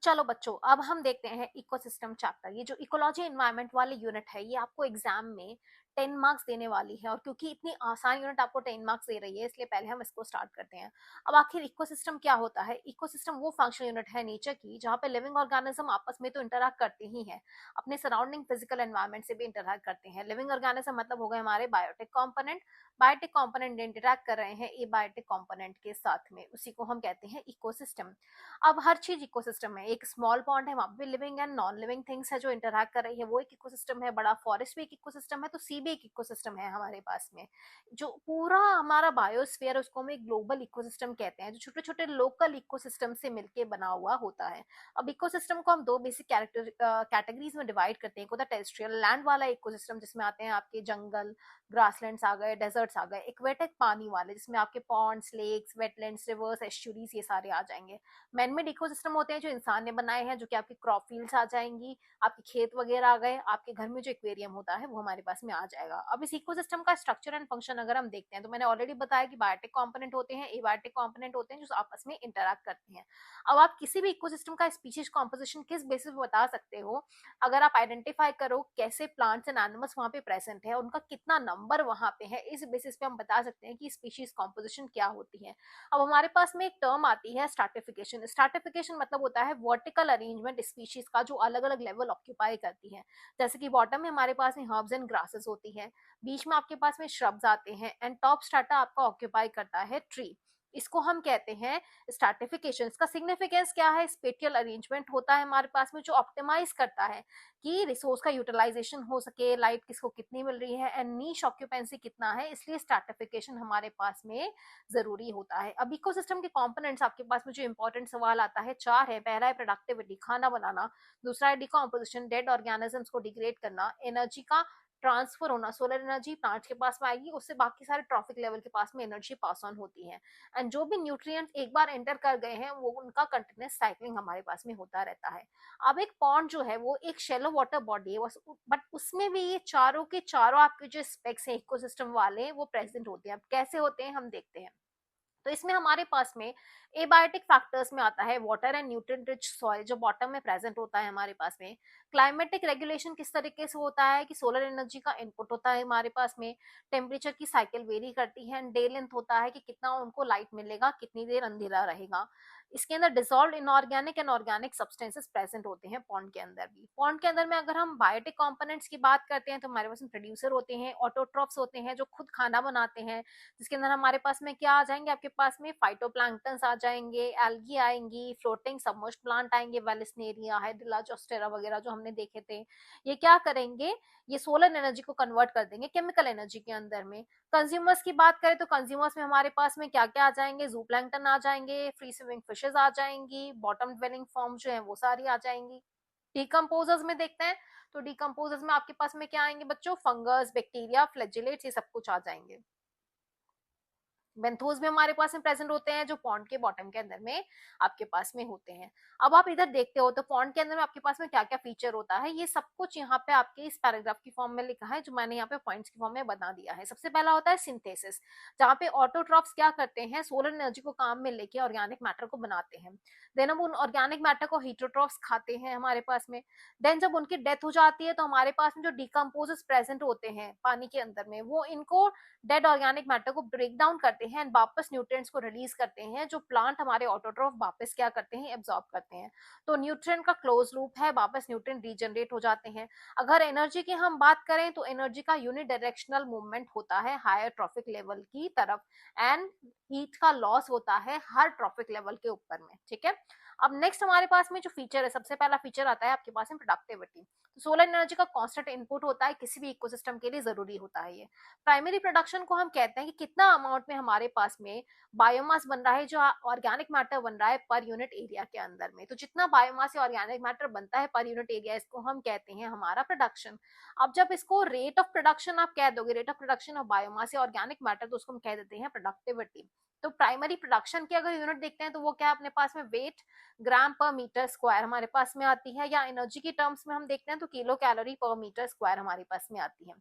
चलो बच्चों, अब हम देखते हैं इकोसिस्टम चैप्टर। ये जो इकोलॉजी एनवायरनमेंट वाली यूनिट है, ये आपको एग्जाम में 10 मार्क्स देने वाली है। और क्योंकि इतनी आसान यूनिट आपको 10 मार्क्स दे रही है, इसलिए पहले हम इसको स्टार्ट करते हैं। अब आखिर इकोसिस्टम क्या होता है? इकोसिस्टम वो फंक्शनल यूनिट है नेचर की, जहाँ पे लिविंग ऑर्गेनिज्म आपस में तो इंटरैक्ट करते ही हैं, अपने सराउंडिंग फिजिकल एनवायरनमेंट से भी इंटरैक्ट करते हैं। लिविंग ऑर्गेनिज्म मतलब हो गए हमारे biotic component. Biotic component interact कर रहे हैं ए बायोटिक कॉम्पोनेंट के साथ में, उसी को हम कहते हैं इकोसिस्टम। अब हर चीज इकोसिस्टम है। एक स्मॉल पॉन्ड है, वहां पे living and non living things है जो इंटरैक्ट कर रही है, वो एक इकोसिस्टम है। बड़ा फॉरेस्ट भी एक इकोसिस्टम है, तो सी भी एक इकोसिस्टम है हमारे पास में। जो पूरा हमारा बायोस्फीयर है, उसको हम एक ग्लोबल इकोसिस्टम कहते हैं, जो छोटे छोटे लोकल इकोसिस्टम से मिलके बना हुआ होता है। अब इकोसिस्टम को हम दो बेसिक कैटेगरीज में डिवाइड करते हैं। एक होता है टेरेस्ट्रियल लैंड वाला इकोसिस्टम, जिसमें आते हैं आपके जंगल, ग्रासलैंड्स आ गए, डेजर्ट्स आ गए। एक्वेटिक पानी वाले, जिसमें आपके ponds, lakes, wetlands, rivers, estuaries, ये सारे आ जाएंगे। मैनमेड इकोसिस्टम होते हैं जो इंसान ने बनाए हैं, जो कि आपकी क्रॉप फील्ड्स आ जाएंगी, आपके खेत वगैरह आ गए, आपके घर में जो एक्वेरियम होता है वो हमारे पास में आ जाएगा। अब इस इकोसिस्टम का स्ट्रक्चर एंड फंक्शन अगर हम देखते हैं, तो मैंने ऑलरेडी बताया कि बायोटिक कंपोनेंट होते हैं, एबायोटिक कंपोनेंट होते हैं, जो आपस में इंटरैक्ट करते हैं। अब आप किसी भी इकोसिस्टम का स्पीशीज कॉम्पोजिशन किस बेसिस पे बता सकते हो? अगर आप आइडेंटिफाई करो कैसे प्लांट्स एंड एनिमल्स वहां पे प्रेजेंट है, उनका कितना नंबर वहां पे है, इस बेसिस पे हम बता सकते हैं कि स्पीशीज कॉम्पोजिशन क्या होती है। अब हमारे पास में एक टर्म आती है स्ट्रैटिफिकेशन। स्ट्रैटिफिकेशन मतलब होता है वर्टिकल अरेंजमेंट स्पीशीज का, जो अलग अलग लेवल ऑक्यूपाई करती है। जैसे कि बॉटम में हमारे पास में हर्ब्स एंड ग्रासेस होती है, बीच में आपके पास में श्रब्स आते हैं, एंड टॉप स्ट्रैटा आपका ऑक्यूपाई करता है ट्री। इसको हम कहते हैं स्ट्रैटिफिकेशन। इसका सिग्निफिकेंस क्या है? स्पेटियल अरेंजमेंट होता है हमारे पास में, जो ऑप्टिमाइज करता है कि रिसोर्स का यूटिलाइजेशन हो सके, लाइट किसको कितनी मिल रही है, एंड नीश ऑक्यूपेंसी कितना है। इसलिए स्ट्रैटिफिकेशन हमारे पास में जरूरी होता है। अब इकोसिस्टम के कंपोनेंट्स आपके पास में जो इंपॉर्टेंट सवाल आता है, चार है। पहला है प्रोडक्टिविटी, खाना बनाना। दूसरा है डिकम्पोजिशन, डेड ऑर्गेनिजम्स को डिग्रेड करना। एनर्जी का ट्रांसफर होना, सोलर एनर्जी प्लांट्स के पास में आएगी, उससे बाकी सारे ट्रॉफिक लेवल के पास में एनर्जी पास ऑन होती है। एंड जो भी न्यूट्रिएंट्स एक बार एंटर कर गए हैं, वो उनका कंटिन्यूस साइक्लिंग हमारे पास में होता रहता है। अब एक पॉन्ड जो है वो एक शेलो वाटर बॉडी है, बट उसमें भी ये चारों के चारों आपके जो स्पेक्स हैं इकोसिस्टम वाले, वो प्रेजेंट होते हैं। अब कैसे होते हैं हम देखते हैं। तो इसमें हमारे पास में एबायोटिक फैक्टर्स में आता है water and nutrient rich soil, जो बॉटम में प्रेजेंट होता है हमारे पास में। क्लाइमेटिक रेगुलेशन किस तरीके से होता है कि सोलर एनर्जी का इनपुट होता है हमारे पास में। टेम्परेचर की साइकिल वेरी करती है, एंड डे लेंथ होता है कि कितना उनको लाइट मिलेगा, कितनी देर अंधेरा रहेगा। इसके अंदर dissolve inorganic and organic substances present होते हैं पॉन्ड के अंदर भी। पॉन्ड के अंदर में अगर हम बायोटिक कंपोनेंट्स की बात करते हैं, तो हमारे पास में प्रोड्यूसर होते हैं, ऑटोट्रॉफ्स होते हैं जो खुद खाना बनाते हैं, जिसके अंदर हमारे पास में क्या आ जाएंगे, आपके पास में फाइटोप्लैंक्टन्स आ जाएंगे, एल्गी आएंगी, फ्लोटिंग सबमर्ज्ड प्लांट आएंगे, वेलिस्नेरिया, हाइड्रिला, जोस्टेरा वगैरह जो हमने देखे थे। ये क्या करेंगे? ये सोलर एनर्जी को कन्वर्ट कर देंगे केमिकल एनर्जी के अंदर में। कंज्यूमर्स की बात करें तो कंज्यूमर्स में हमारे पास में क्या क्या आ जाएंगे? जूप्लैंक्टन आ जाएंगे, फ्री स्विमिंग फिशेज आ जाएंगी, बॉटम ड्वेलिंग फॉर्म जो है वो सारी आ जाएंगी। डिकम्पोजर्स में देखते हैं, तो डिकम्पोजर्स में आपके पास में क्या आएंगे बच्चों? फंगस, बैक्टीरिया, फ्लैजिलेट्स, ये सब कुछ आ जाएंगे। बेंथोस भी हमारे पास में प्रेजेंट होते हैं, जो पॉन्ड के बॉटम के अंदर में आपके पास में होते हैं। अब आप इधर देखते हो तो पॉन्ड के अंदर में आपके पास में क्या क्या फीचर होता है, ये सब कुछ यहाँ पे आपके इस पैराग्राफ की फॉर्म में लिखा है, जो मैंने यहाँ पे पॉइंट्स की फॉर्म में बता दिया है। सबसे पहला होता है सिंथेसिस, जहाँ पे ऑटोट्रॉफ्स क्या करते हैं? सोलर एनर्जी को काम में लेके ऑर्गेनिक मैटर को बनाते हैं। देन हम उन ऑर्गेनिक मैटर को हीटरोट्रॉफ्स खाते हैं हमारे पास में। देन जब उनकी डेथ हो जाती है, तो हमारे पास में जो डिकम्पोजर्स प्रेजेंट होते हैं पानी के अंदर में, वो इनको डेड ऑर्गेनिक मैटर को ब्रेक डाउन करते हैं एंड वापस न्यूट्रिएंट्स को रिलीज करते हैं, जो प्लांट हमारे ऑटोट्रॉफ वापस क्या करते हैं? एब्जॉर्ब करते हैं। तो न्यूट्रिएंट का क्लोज लूप है, वापस न्यूट्रिएंट रीजनरेट हो जाते हैं। अगर एनर्जी की हम बात करें, तो एनर्जी का यूनि डायरेक्शनल मूवमेंट होता है हायर ट्रॉफिक लेवल की तरफ, एंड हीट का लॉस होता है हर ट्रॉफिक लेवल के ऊपर में। ठीक है। अब नेक्स्ट हमारे पास में जो फीचर है, सबसे पहला फीचर आता है आपके पास में प्रोडक्टिविटी। तो सोलर एनर्जी का कांस्टेंट इनपुट होता है, किसी भी इकोसिस्टम के लिए जरूरी होता है ये। प्राइमरी प्रोडक्शन को हम कहते हैं कि कितना अमाउंट में हमारे पास में बायोमास बन रहा है, जो ऑर्गेनिक मैटर बन रहा है पर यूनिट एरिया के अंदर में। तो जितना बायोमास या ऑर्गेनिक मैटर बनता है पर यूनिट एरिया, इसको हम कहते हैं हमारा प्रोडक्शन। अब जब इसको रेट ऑफ प्रोडक्शन आप कह दोगे, rate of production of biomass या ऑर्गेनिक मैटर, तो उसको हम कह देते हैं प्रोडक्टिविटी। तो प्राइमरी प्रोडक्शन की अगर यूनिट देखते हैं, तो वो क्या है अपने पास में? वेट ग्राम पर मीटर स्क्वायर हमारे पास में आती है, या एनर्जी की टर्म्स में हम देखते हैं तो किलो कैलोरी पर मीटर स्क्वायर हमारे पास में आती है।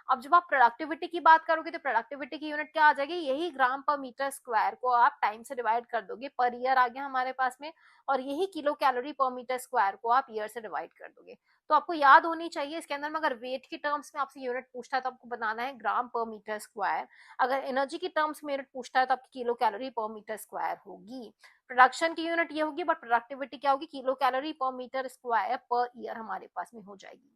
अब जब आप प्रोडक्टिविटी की बात करोगे तो प्रोडक्टिविटी की यूनिट क्या आ जाएगी, यही ग्राम पर मीटर स्क्वायर को आप टाइम से डिवाइड कर दोगे, पर ईयर आ गया हमारे पास में, और यही किलो कैलोरी पर मीटर स्क्वायर को आप ईयर से डिवाइड कर दोगे। तो आपको याद होनी चाहिए इसके अंदर में, अगर वेट की टर्म्स में आपसे यूनिट पूछता है तो आपको बनाना है ग्राम पर मीटर स्क्वायर, अगर एनर्जी की टर्म्स में यूनिट पूछता है तो आपकी किलो कैलोरी पर मीटर स्क्वायर होगी। प्रोडक्शन की यूनिट ये होगी, बट प्रोडक्टिविटी क्या होगी, किलो कैलोरी पर मीटर स्क्वायर पर ईयर हमारे पास में हो जाएगी।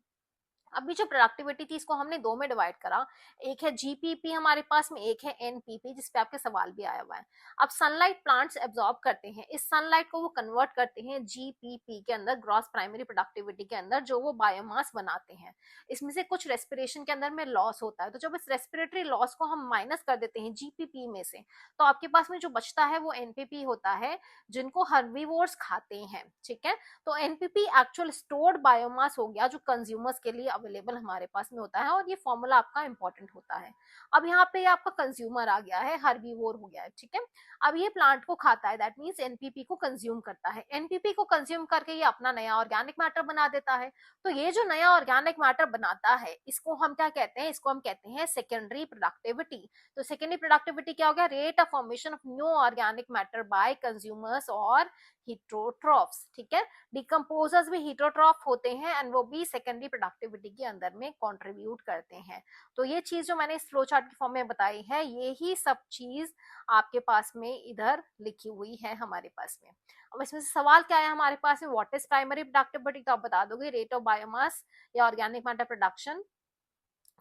अभी जो प्रोडक्टिविटी थी इसको हमने दो में डिवाइड करा, एक है जीपीपी हमारे पास में, एक है एनपीपी, जिसपे आपके सवाल भी आया हुआ है। अब सनलाइट प्लांट्स एब्जॉर्ब करते हैं, इस सनलाइट को वो कन्वर्ट करते हैं जीपीपी के अंदर, ग्रॉस प्राइमरी प्रोडक्टिविटी के अंदर, जो वो बायोमास बनाते हैं। इसमें से कुछ रेस्पिरेशन के अंदर में लॉस होता है, तो जब इस रेस्पिरेटरी लॉस को हम माइनस कर देते हैं जीपीपी में से, तो आपके पास में जो बचता है वो एनपीपी होता है, जिनको हर्बीवोर्स खाते हैं। ठीक है, तो एनपीपी एक्चुअल स्टोर्ड बायोमास हो गया जो कंज्यूमर्स के लिए अवेलेबल हमारे पास में होता है, और ये फॉर्मूला आपका इंपॉर्टेंट होता है। अब यहाँ पे आपका कंज्यूमर आ गया है, हर्बीवोर हो गया है। ठीक है, अब ये प्लांट को खाता है, दैट मीन्स एनपीपी को कंज्यूम करता है, एनपीपी को कंज्यूम करके ये अपना नया ऑर्गेनिक मैटर बना देता है। तो ये जो नया ऑर्गेनिक मैटर बनाता है इसको हम क्या कहते हैं, इसको हम कहते हैं सेकेंडरी प्रोडक्टिविटी। तो सेकेंडरी प्रोडक्टिविटी क्या हो गया, rate of formation of new organic matter bye consumers और हीटरोट्रॉफ्स। ठीक है, डिकम्पोजर्स भी हीटरोट्रॉफ होते हैं, एंड वो भी सेकेंडरी प्रोडक्टिविटी के अंदर में कंट्रीब्यूट करते हैं। तो ये चीज जो मैंने इस फ्लो चार्ट की फॉर्म में बताई है, ये ही सब चीज आपके पास में इधर लिखी हुई है हमारे पास में। अब इसमें से सवाल क्या है हमारे पास में, व्हाट इज प्राइमरी प्रोडक्टिविटी, तो आप बता दोगे रेट ऑफ बायोमास या ऑर्गेनिक मैटर प्रोडक्शन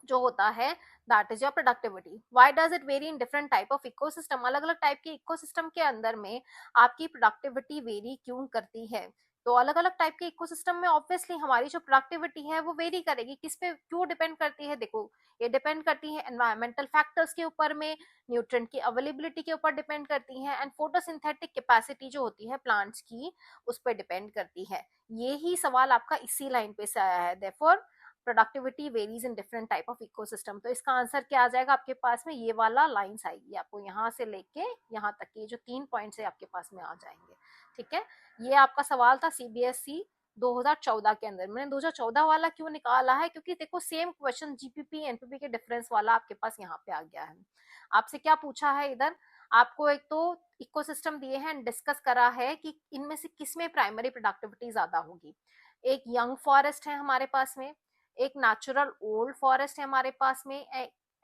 जो होता है, that is your productivity. Why does it very in different type of ecosystem, अलग अलग टाइप के इकोसिस्टम के अंदर में आपकी प्रोडक्टिविटी वेरी क्यों करती है। तो अलग अलग टाइप के इकोसिस्टम में ऑब्वियसली हमारी जो प्रोडक्टिविटी है वो वेरी करेगी, किस पे क्यों डिपेंड करती है, देखो ये डिपेंड करती है एनवायरमेंटल फैक्टर्स के ऊपर में, न्यूट्रिएंट की अवेलेबिलिटी के ऊपर डिपेंड करती है, एंड फोटोसिंथेटिक कैपेसिटी जो होती है प्लांट्स की उस पर डिपेंड करती है। ये ही सवाल आपका इसी लाइन पे से आया है, therefore productivity varies in different type of ecosystem. तो इसका आंसर क्या आ जाएगा आपके पास में, ये वाला लाइंस आएगी आपको यहाँ से लेके यहाँ तक के जो 3 पॉइंट्स है आपके पास में आ जाएंगे। ठीक है, ये आपका सवाल था सीबीएसई 2014 के अंदर। मैंने 2014 वाला क्यों निकाला है, क्योंकि देखो सेम क्वेश्चन जीपीपी एनपीपी के डिफरेंस वाला आपके पास यहाँ पे आ गया है। आपसे क्या पूछा है इधर, आपको एक तो इकोसिस्टम दिए हैं, डिस्कस करा है कि इनमें से किसमें प्राइमरी प्रोडक्टिविटी ज्यादा होगी। एक यंग फॉरेस्ट है हमारे पास में, एक नेचुरल ओल्ड फॉरेस्ट है हमारे पास में,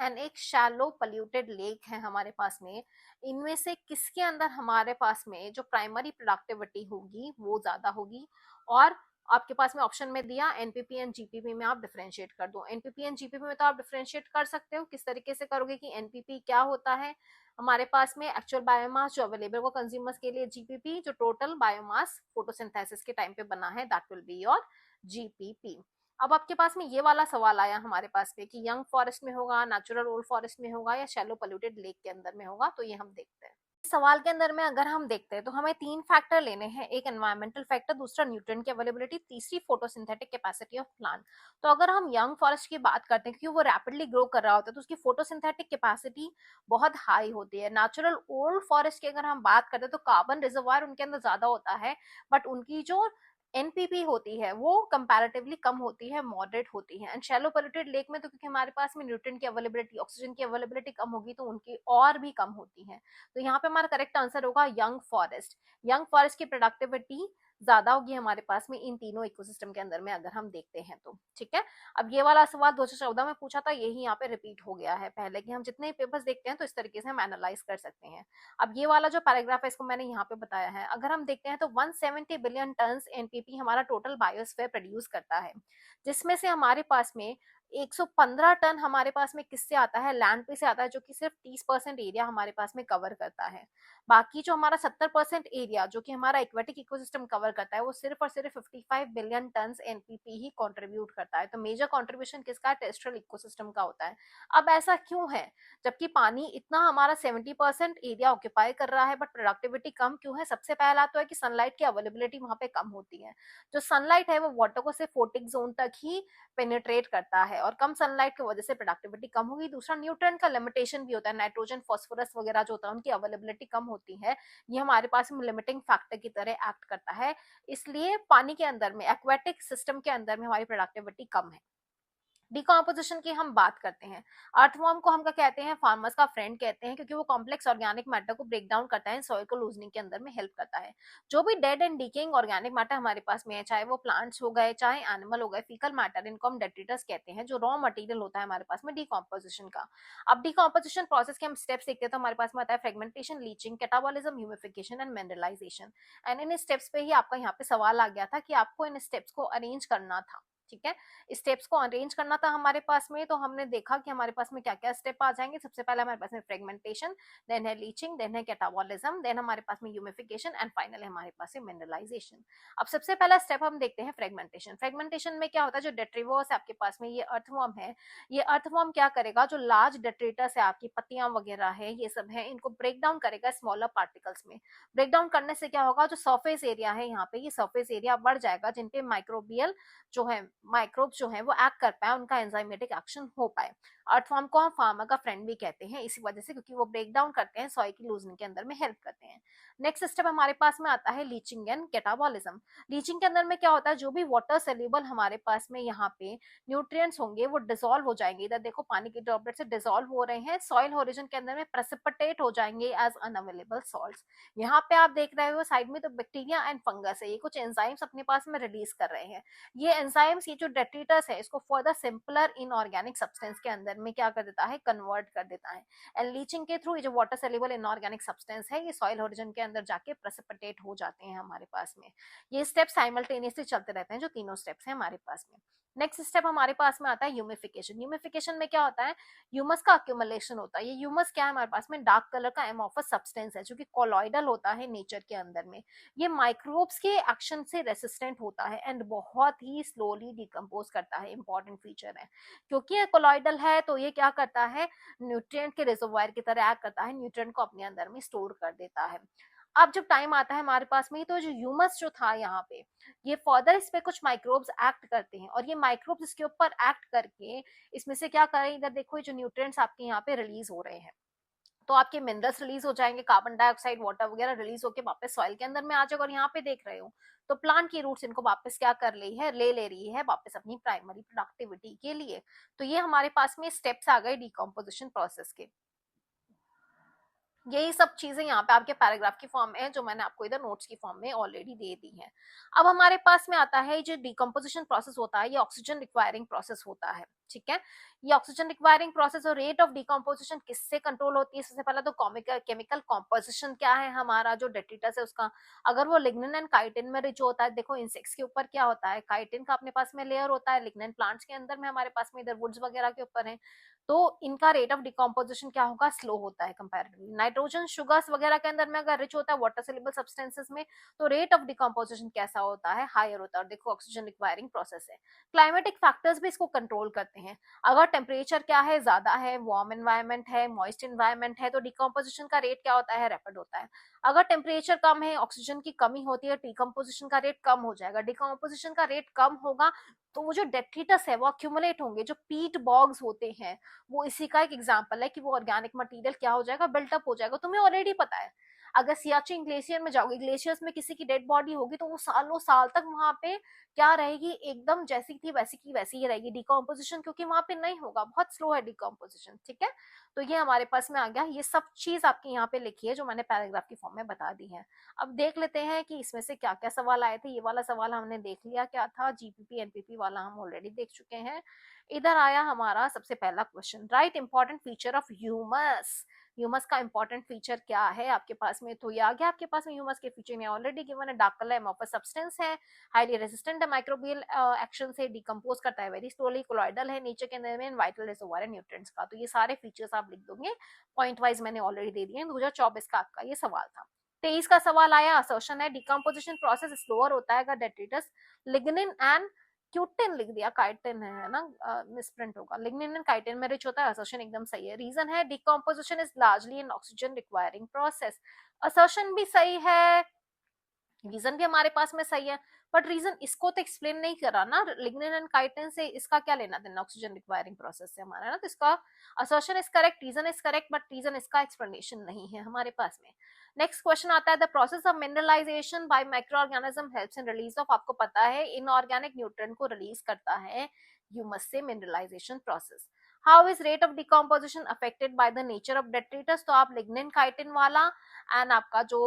एंड एक शैलो पोल्यूटेड लेक है हमारे पास में। इनमें से किसके अंदर हमारे पास में जो प्राइमरी प्रोडक्टिविटी होगी वो ज्यादा होगी। और आपके पास में ऑप्शन में दिया एनपीपी एंड जीपीपी में आप डिफरेंशिएट कर दो। एनपीपी एंड जीपीपी में तो आप डिफरेंशिएट कर सकते हो, किस तरीके से करोगे कि एनपीपी क्या होता है हमारे पास में एक्चुअल बायोमास जो अवेलेबल हो कंज्यूमर्स के लिए, जीपीपी जो टोटल बायोमास फोटोसिंथेसिस के टाइम पे बना है, that will be your GPP. अब आपके पास में ये वाला सवाल आया हमारे पास में कि यंग फॉरेस्ट में होगा, नेचुरल ओल्ड फॉरेस्ट में होगा, या शैलो पोल्यूटेड लेक के अंदर में होगा। तो ये हम देखते हैं सवाल के अंदर में। अगर हम देखते हैं तो हमें 3 फैक्टर लेने हैं, एक एनवायरमेंटल फैक्टर, दूसरा न्यूट्रिएंट की अवेलेबिलिटी, तीसरी फोटोसिंथेटिक कैपेसिटी ऑफ प्लांट। तो अगर हम यंग फॉरेस्ट की बात करते हैं, क्योंकि वो रैपिडली ग्रो कर रहा होता है तो उसकी फोटोसिंथेटिक कैपेसिटी बहुत हाई होती है। नेचुरल ओल्ड फॉरेस्ट की अगर हम बात करते हैं तो कार्बन रिजर्वायर उनके अंदर ज्यादा होता है, बट उनकी जो एनपीपी होती है वो कंपैरेटिवली कम होती है, मॉडरेट होती है। एंड शैलो पोल्यूटेड लेक में तो क्योंकि हमारे पास में न्यूट्रिएंट की अवेलेबिलिटी, ऑक्सीजन की अवेलेबिलिटी कम होगी तो उनकी और भी कम होती है। तो यहाँ पे हमारा करेक्ट आंसर होगा यंग फॉरेस्ट। यंग फॉरेस्ट की प्रोडक्टिविटी ज्यादा होगी हमारे पास में इन तीनों इकोसिस्टम के अंदर में अगर हम देखते हैं तो। ठीक है, अब ये वाला सवाल 2014 में पूछा था, यही यहाँ पे रिपीट हो गया है पहले कि हम जितने पेपर्स देखते हैं तो इस तरीके से हम एनालाइज कर सकते हैं। अब ये वाला जो पैराग्राफ है इसको मैंने यहाँ पे बताया है। अगर हम देखते हैं तो 170 बिलियन टन एनपीपी हमारा टोटल बायोस्फीयर प्रोड्यूस करता है, जिसमें से हमारे पास में 115 टन हमारे पास में किससे आता है, लैंड पे से आता है, जो कि सिर्फ 30% एरिया हमारे पास में कवर करता है। बाकी जो हमारा 70% एरिया जो कि हमारा एक्वेटिक इकोसिस्टम कवर करता है वो सिर्फ और सिर्फ 55 बिलियन टन एनपीपी ही कंट्रीब्यूट करता है। तो मेजर कंट्रीब्यूशन किसका, टेरेस्ट्रियल इकोसिस्टम का होता है। अब ऐसा क्यों है, जबकि पानी इतना हमारा 70% एरिया ऑक्यूपाई कर रहा है बट प्रोडक्टिविटी कम क्यों है। सबसे पहला तो है कि सनलाइट की अवेलेबिलिटी वहां पे कम होती है। जो सनलाइट है वो वाटर को सिर्फ फोटिक जोन तक ही पेनिट्रेट करता है, और कम सनलाइट की वजह से प्रोडक्टिविटी कम होगी। दूसरा न्यूट्रिएंट का लिमिटेशन भी होता है, नाइट्रोजन फॉस्फोरस वगैरह जो होता है उनकी अवेलेबिलिटी कम होती है, ये हमारे पास में लिमिटिंग फैक्टर की तरह एक्ट करता है। इसलिए पानी के अंदर में, एक्वेटिक सिस्टम के अंदर में हमारी प्रोडक्टिविटी कम है। डिकम्पोजिशन की हम बात करते हैं, अर्थवर्म को हम क्या कहते हैं, फार्मर्स का फ्रेंड कहते हैं, क्योंकि वो कॉम्प्लेक्स ऑर्गेनिक मैटर को ब्रेक डाउन करता है, सॉइल को लूजनिंग के अंदर में हेल्प करता है। जो भी dead and decaying organic matter हमारे पास में है, चाहे वो प्लांट्स हो गए चाहे एनिमल हो गए, फीकल मैटर, इनको हम डेट्रिटस कहते हैं, जो रॉ मटेरियल होता है हमारे पास में डिकम्पोजिशन का। अब डिकम्पोजिशन प्रोसेस के हम स्टेप्स देखते हैं, तो हमारे पास में आता है fragmentation, leaching, catabolism, humification and mineralisation. And इन स्टेप्स पे ही आपका यहाँ पे सवाल आ गया था कि आपको इन स्टेप्स को अरेंज करना था, ठीक है, स्टेप्स को अरेंज करना था हमारे पास में। तो हमने देखा कि हमारे पास में क्या क्या स्टेप आ जाएंगे। सबसे पहले हमारे पास में फ्रेगमेंटेशन, देन है लीचिंग, देन है कैटाबॉलिज्म, देन हमारे पास में ह्यूमिफिकेशन एंड फाइनली हमारे पास है मिनरलाइजेशन। अब सबसे पहला स्टेप हम देखते हैं फ्रेगमेंटेशन। फ्रेगमेंटेशन में क्या होता है, जो डेट्रीवर्स है आपके पास में, ये अर्थवर्म है, ये अर्थवर्म क्या करेगा, जो लार्ज डेट्रिटस है, आपकी पत्तियां वगैरह है, ये सब है, इनको ब्रेक डाउन करेगा स्मॉलर पार्टिकल्स में। ब्रेक डाउन करने से क्या होगा, जो सरफेस एरिया है यहाँ पे, ये सरफेस एरिया बढ़ जाएगा, जिनपे माइक्रोबियल जो है, माइक्रोब्स जो है वो एक्ट कर पाए, उनका एंजाइमेटिक एक्शन हो पाए। अर्थवर्म को हम फार्मर का फ्रेंड भी कहते हैं इसी वजह से, क्योंकि वो ब्रेक डाउन करते हैं, सॉइल की लूजनिंग के अंदर में हेल्प करते हैं। नेक्स्ट स्टेप हमारे पास में आता है लीचिंग एंड कैटाबॉलिज्म। लीचिंग के अंदर में क्या होता है, जो भी वाटर सेल्यूबल हमारे पास में यहाँ पे न्यूट्रिएंट्स होंगे वो डिसॉल्व हो जाएंगे। इधर देखो पानी के ड्रॉपलेट से डिसॉल्व हो रहे हैं, सॉइल होरिजन के अंदर में प्रेसिपिटेट हो जाएंगे एज अनअवेलेबल सॉल्ट्स। यहाँ पे आप देख रहे हो साइड में, तो बैक्टीरिया एंड फंगस है, ये कुछ एंजाइम्स अपने पास में रिलीज कर रहे हैं। ये एंजाइम्स, ये जो डेट्रिटस है, इसको फर्दर सिंपलर इनऑर्गेनिक सब्सटेंस के अंदर में क्या कर देता है, कन्वर्ट कर देता है। एंड लीचिंग के थ्रू ये जो वाटर सेल्युबल इनऑर्गेनिक सब्सटेंस है, ये सॉइल ओरिजिन के अंदर जाके प्रेसिपिटेट हो जाते हैं हमारे पास में। ये स्टेप साइमल्टेनियसली चलते रहते हैं, जो तीनों स्टेप्स हैं हमारे पास में। नेक्स्ट स्टेप हमारे पास में आता है ह्यूमिफिकेशन। ह्यूमिफिकेशन में क्या होता है, ह्यूमस का अक्यूमुलेशन होता है। ये ह्यूमस क्या है हमारे पास में, डार्क कलर का एमोफस सब्सटेंस है, जो कि कोलॉइडल होता है नेचर के अंदर में। ये माइक्रोब्स के एक्शन से रेसिस्टेंट होता है एंड बहुत ही स्लोली डिकम्पोज करता है, इंपॉर्टेंट फीचर है। क्योंकि ये कोलॉइडल है, तो ये क्या करता है, न्यूट्रिएंट के रिजर्वायर की तरह एक्ट करता है, न्यूट्रिएंट को अपने अंदर में स्टोर कर देता है। अब जब टाइम आता है हमारे पास में, तो जो ह्यूमस जो था यहाँ पे, ये फर्दर इस पे कुछ माइक्रोब्स एक्ट करते हैं, और ये माइक्रोब्स इसके ऊपर एक्ट करके इसमें से क्या करें, इधर देखो ये जो न्यूट्रिएंट्स आपके यहाँ पे रिलीज हो रहे हैं, तो आपके मिनरल्स रिलीज हो जाएंगे, कार्बन डाइऑक्साइड, वाटर वगैरह रिलीज होकर वापस सॉइल के अंदर में आ जाएगा। और यहाँ पे देख रहे हो, तो प्लांट की रूट्स इनको वापस क्या कर रही है, ले रही है वापस अपनी प्राइमरी प्रोडक्टिविटी के लिए। तो ये हमारे पास में स्टेप्स आ गए डिकम्पोजिशन प्रोसेस के। यही सब चीजें यहाँ पे आपके पैराग्राफ की फॉर्म में है, जो मैंने आपको इधर नोट्स की फॉर्म में ऑलरेडी दे दी है। अब हमारे पास में आता है, जो डिकम्पोजिशन प्रोसेस होता है, ये ऑक्सीजन रिक्वायरिंग प्रोसेस होता है, ठीक है। ये ऑक्सीजन रिक्वायरिंग प्रोसेस और रेट ऑफ डिकम्पोजिशन किससे कंट्रोल होती है, सबसे पहले तो केमिकल कॉम्पोजिशन क्या है हमारा, जो डेट्रिटस है उसका, अगर वो लिग्निन एंड काइटिन में रिच होता है। देखो इंसेक्ट्स के ऊपर क्या होता है, काइटिन का अपने पास में लेयर होता है, लिग्निन प्लांट्स के अंदर में हमारे पास में इधर वुड्स वगैरह के ऊपर है, तो इनका रेट ऑफ डिकम्पोजिशन क्या होगा, स्लो होता है कंपैरेटिवली। नाइट्रोजन शुगर्स वगैरह के अंदर में अगर रिच होता है वाटर सोल्यूबल सब्सटेंसेस में, तो रेट ऑफ डिकम्पोजिशन कैसा होता है, हायर होता है। और देखो ऑक्सीजन रिक्वायरिंग प्रोसेस है। क्लाइमेटिक फैक्टर्स भी इसको कंट्रोल करते हैं। अगर टेम्परेचर क्या है, ज्यादा है, वार्म एनवायरमेंट है, मॉइस्ट एनवायरमेंट है, तो डिकम्पोजिशन का रेट क्या होता है, रैपिड होता है। अगर टेम्परेचर कम है, ऑक्सीजन की कमी होती है, डिकम्पोजिशन का रेट कम हो जाएगा। डिकम्पोजिशन का रेट कम होगा तो वो जो डेट्रिटस है वो अक्यूमुलेट होंगे, जो पीट बॉग्स होते हैं, वो इसी का एक एग्जांपल है कि वो ऑर्गेनिक मटेरियल क्या हो जाएगा, बिल्टअप हो जाएगा। तुम्हें ऑलरेडी पता है, अगर सियाचिन ग्लेशियर में जाओगे, ग्लेशियर्स में किसी की डेड बॉडी होगी, तो वो सालों साल तक वहां पे क्या रहेगी, एकदम जैसी थी वैसी की वैसी ही रहेगी। डिकम्पोजिशन क्योंकि वहां पे नहीं होगा, बहुत स्लो है डिकम्पोजिशन, ठीक है। तो ये हमारे पास में आ गया, ये सब चीज आपकी यहाँ पे लिखी है, जो मैंने पैराग्राफ की फॉर्म में बता दी है। अब देख लेते हैं कि इसमें से क्या क्या सवाल आए थे। ये वाला सवाल हमने देख लिया, क्या था, जीपीपी एनपीपी वाला हम ऑलरेडी देख चुके हैं। इधर आया हमारा सबसे पहला question, right important feature of humus. Humus का इंपॉर्टेंट फीचर क्या है आपके पास में, तो ये आ गया आपके पास में ह्यूमस के फीचर में ऑलरेडी गिवन है। डार्क कलर एमोफस सब्सटेंस है, हाईली रेजिस्टेंट है माइक्रोबियल एक्शन से, डिकम्पोज करता है वेरी स्लोली, कोलॉइडल है, नीचे के अंदर में वाइटल रिजर्वोयर है न्यूट्रिएंट्स का। तो ये सारे फीचर्स आप लिख दोगे, पॉइंट वाइज मैंने ऑलरेडी दे दिए। 2024 का आपका ये सवाल था। 23 का सवाल आया, असर्शन है, डिकम्पोजिशन प्रोसेस स्लोअर होता है अगर डेट्रिटस लिग्निन एंड क्यूटिन लिख दिया, काइटिन है ना, मिसप्रिंट होगा, लिग्निन एंड काइटिन में रिच होता है। असर्शन एकदम सही है। रीजन है, decomposition is largely N oxygen requiring process. Assertion भी सही है, रीजन भी हमारे पास में सही है, बट रीजन इसको तो एक्सप्लेन नहीं करा ना, लिग्निन एंड काइटिन से इसका क्या लेना देना ऑक्सीजन रिक्वायरिंग प्रोसेस से हमारा ना। तो इसका assertion is correct, reason is correct, but reason इसका एक्सप्लेनेशन नहीं है हमारे पास में। नेक्स्ट क्वेश्चन आता है the process of mineralisation by micro organism helps in release of, आपको पता है इनऑर्गेनिक न्यूट्रिएंट को रिलीज करता है ह्यूमस से mineralisation process. How is rate of decomposition affected by the nature of detritus, तो आप लिग्निन काइटिन वाला एंड आपका जो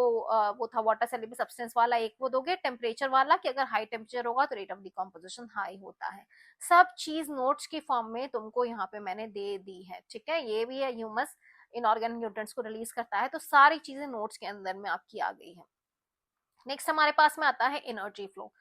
वो था वाटर सॉल्युबल सब्सटेंस वाला एक वो दोगे, टेम्परेचर वाला कि अगर हाई टेम्परेचर होगा तो रेट ऑफ डिकम्पोजिशन हाई होता है। सब चीज नोट्स की फॉर्म में तुमको यहाँ पे मैंने दे दी है, ठीक है। ये भी है ह्यूमस इनऑर्गेनिक न्यूट्रिएंट्स को रिलीज करता है, तो सारी चीजें नोट्स के अंदर में आपकी आ गई है। नेक्स्ट हमारे पास में आता है एनर्जी फ्लो।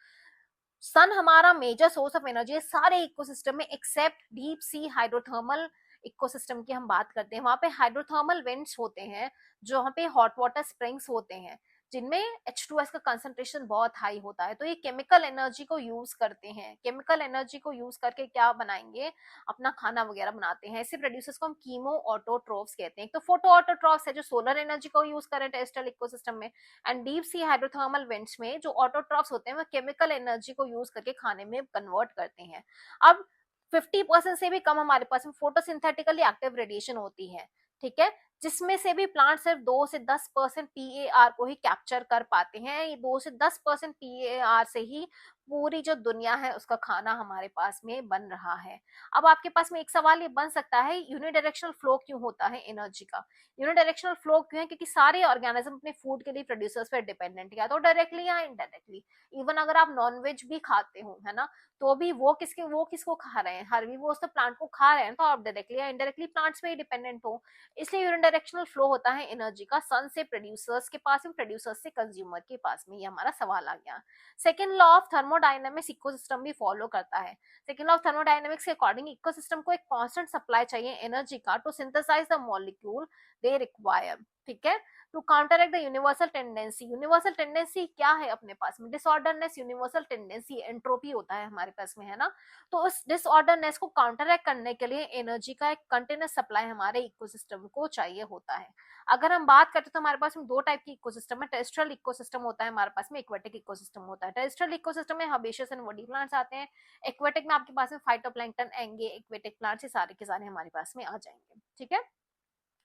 सन हमारा मेजर सोर्स ऑफ एनर्जी है सारे इकोसिस्टम में except deep sea hydrothermal ecosystem की हम बात करते हैं, वहां पे हाइड्रोथर्मल वेंट्स होते हैं, जो वहां पे हॉट वाटर स्प्रिंग्स होते हैं जिनमें H2S का कंसंट्रेशन बहुत हाई होता है। तो ये केमिकल एनर्जी को यूज करते हैं, केमिकल एनर्जी को यूज करके क्या बनाएंगे, अपना खाना वगैरह बनाते हैं। ऐसे प्रोड्यूसर्स को हम कीमो ऑटोट्रोफ्स कहते हैं। तो फोटो ऑटोट्रोफ्स है जो सोलर एनर्जी को यूज करें टेरेस्ट्रियल इकोसिस्टम में, and deep sea hydrothermal vents में जो ऑटोट्रॉफ्स होते हैं वो केमिकल एनर्जी को यूज करके खाने में कन्वर्ट करते हैं। अब 50% से भी कम हमारे पास में फोटोसिंथेटिकली एक्टिव रेडिएशन होती है, ठीक है, जिसमें से भी प्लांट सिर्फ 2 से 10% पीएआर को ही कैप्चर कर पाते हैं। ये 2 से 10% पीएआर से ही पूरी जो दुनिया है उसका खाना हमारे पास में बन रहा है। अब आपके पास में एक सवाल ये बन सकता है यूनिडायरेक्शनल फ्लो क्यों होता है एनर्जी का। यूनिडायरेक्शनल फ्लो क्यों है, क्योंकि सारे ऑर्गेनिज्म अपने फूड के लिए प्रोड्यूसर्स पर डिपेंडेंट, या तो डायरेक्टली या इनडायरेक्टली। इवन अगर आप नॉनवेज भी खाते हो, है ना, तो भी वो किसको खा रहे हैं, हर्बीवोर्स तो प्लांट को खा रहे हैं, तो आप डायरेक्टली या इनडायरेक्टली प्लांट्स पे ही डिपेंडेंट हो। इसलिए यूनिडायरेक्शनल फ्लो होता है एनर्जी का, सन से प्रोड्यूसर्स के पास में, प्रोड्यूसर्स से कंज्यूमर के पास में। ये हमारा सवाल आ गया। Second law of thermodynamics ecosystem भी फॉलो करता है। सेकेंड लॉ ऑफ थर्मोडायनेमिक्स के अकॉर्डिंग इकोसिस्टम को एक कांस्टेंट सप्लाई चाहिए एनर्जी का to synthesise the molecule they require, ठीक है, to counteract the universal tendency. Universal tendency क्या है अपने पास में, डिसऑर्डरनेस यूनिवर्सल टेंडेंसी, एंट्रोपी होता है हमारे पास में, है ना। तो उस डिसऑर्डरनेस को काउंटरएक्ट करने के लिए एनर्जी का एक कंटिन्यूस सप्लाई हमारे इकोसिस्टम को चाहिए होता है। अगर हम बात करते तो हमारे पास में दो टाइप की इकोसिस्टम है। टेरेस्ट्रियल इकोसिस्टम होता है हमारे पास में, एक्वेटिक इकोसिस्टम होता है। टेरेस्ट्रियल इकोसिस्टम में हर्बेशियस एंड वुडी प्लांट्स आते हैं। एक्वेटिक में आपके पास में फाइटोप्लैंक्टन, एंगे, एक्वेटिक प्लांट्स, ये सारे के सारे हमारे पास में आ जाएंगे, ठीक है।